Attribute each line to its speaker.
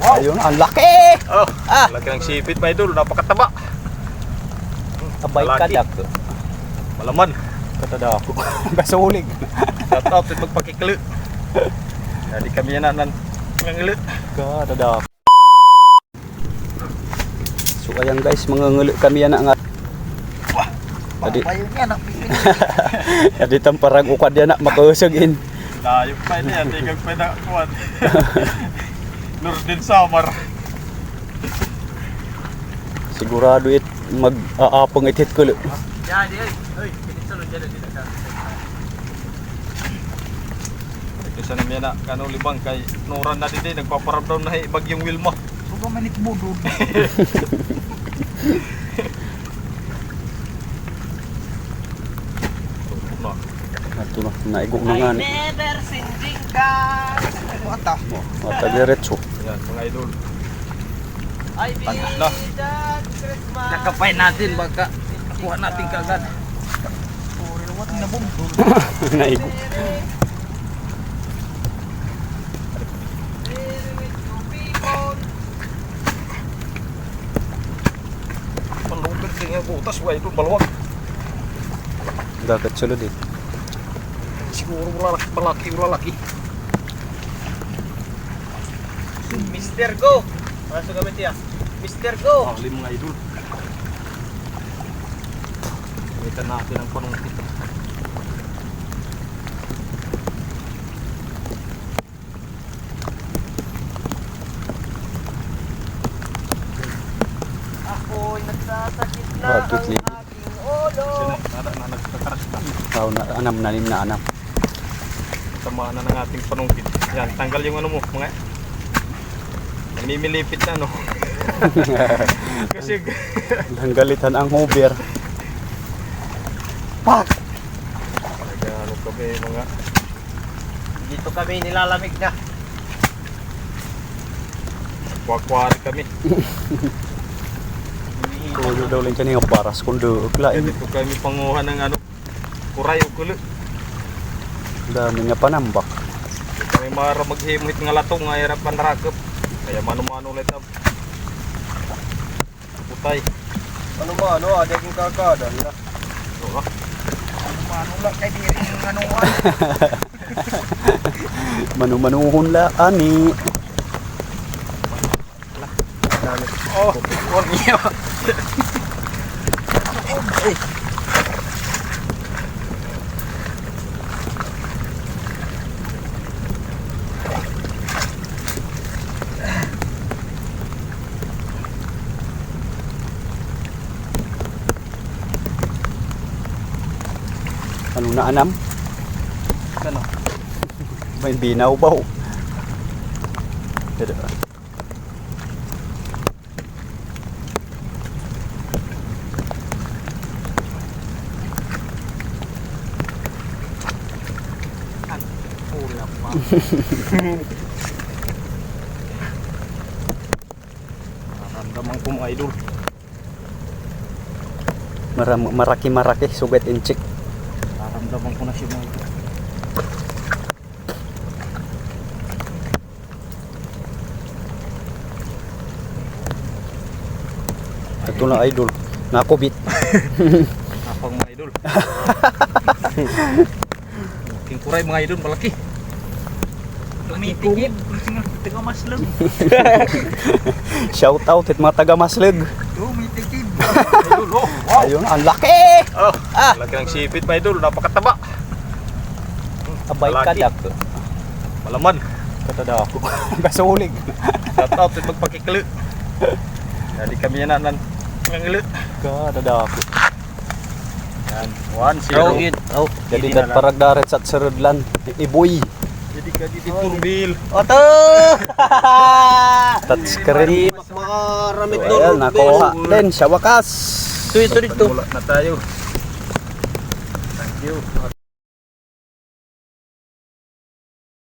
Speaker 1: Ayun, ang laki!
Speaker 2: Oh, laki ng sipit pa idol, napakataba.
Speaker 1: Abay kadak.
Speaker 2: Malaman.
Speaker 1: Katada ako. Kasulig.
Speaker 2: Shout out at magpakikli. Jadi kami yan nan ngangili.
Speaker 1: Katada ako. So ayan guys, manganguli kami yan nga. Tadi Tadi tamparag ukad yan na makausagin.
Speaker 2: Layo pa ini yan, tigag pa na kuwan. Nurdin Samar.
Speaker 1: Sigurado it mag-aapong itit ko.
Speaker 2: Jadi oi, pinitsulon dyan din ka. Kasi na miya na kano libang kay Noran na din nagpaparamdam na bagyong Wilma.
Speaker 3: Suga manit budod.
Speaker 1: Ito na, naigo na nga.
Speaker 3: Never sinding ka. Mata.
Speaker 1: Mata-diretso.
Speaker 2: Yan, mga idol.
Speaker 3: Ay,
Speaker 2: Na.
Speaker 3: nakapay natin baka kuha natin kagad. Sorry, what na bundol.
Speaker 1: Naigo.
Speaker 2: Malupit din yung butas, mga idol, maluwag.
Speaker 1: Dagat sulod eh.
Speaker 2: Siguro malaki.
Speaker 3: Mr. Go. Masuk gamit ya. Mr. Go.
Speaker 2: Ahli mga idol. Gamitan natin ang panungkit.
Speaker 3: Ako'y nagsasakit na
Speaker 1: Bakit,
Speaker 3: ang
Speaker 1: Lee?
Speaker 3: aking ulo.
Speaker 2: Nada na nagkakaras na.
Speaker 1: Tao na anam na lim na anam.
Speaker 2: Tamaan na ng ating panungkit. Yan, tanggal yung ano mo, mga namimilipit na, no? Kasi
Speaker 1: Langgalitan ang hover.
Speaker 2: nag-ano kami, mga
Speaker 3: Dito kami nilalamig na.
Speaker 2: kwakwari kami.
Speaker 1: Kulo daw lang kanina paras kundo lain.
Speaker 2: Dito kami panguha ng ano, kuray o kulo.
Speaker 1: Dami nga panambak.
Speaker 2: Kami mara maghimit nga latong nga hirap panrakap. Kaya mano-mano ulit ang putay.
Speaker 3: Ano ba? Ano? Ada yung kakada nila.
Speaker 2: So,
Speaker 3: Ano lang kay diri yung ano nga.
Speaker 1: Manu-manuhon la ani.
Speaker 2: oh, wag niya.
Speaker 1: Ano na anam?
Speaker 2: Ano?
Speaker 1: May binaw ba? Pero
Speaker 2: Ulap pa. Naramdaman ko mga idol.
Speaker 1: maraki sugat inchik.
Speaker 2: Naramdaman ko na siya mga idol.
Speaker 1: Ito na idol. Nakubit.
Speaker 2: Apang mga idol. King kuray mga idol, malaki.
Speaker 3: Tumitigib. Tiga maslog.
Speaker 1: Shout out at mga taga Maslog.
Speaker 3: Tumitigib.
Speaker 2: Idol, oh, wow.
Speaker 1: Ayun, ang laki!
Speaker 2: Oh, laki ng sipit mga idol, napakataba.
Speaker 1: Abay
Speaker 2: Laki.
Speaker 1: kadak.
Speaker 2: Malaman.
Speaker 1: Katada ako. Kasulig.
Speaker 2: Shout out at magpakikli. Jadi kami yan nan ngangili.
Speaker 1: Katada ako.
Speaker 2: Yan, 1-0.
Speaker 1: Jadi kat parag daret sa Serudlan. Iboy.
Speaker 2: Jadi ka dito turbil.
Speaker 3: Oto!
Speaker 1: Touchscreen.
Speaker 3: Makaramit
Speaker 1: So, ayan, nakuha din sa wakas.
Speaker 3: Ito dito.
Speaker 2: Wala na tayo. Thank you.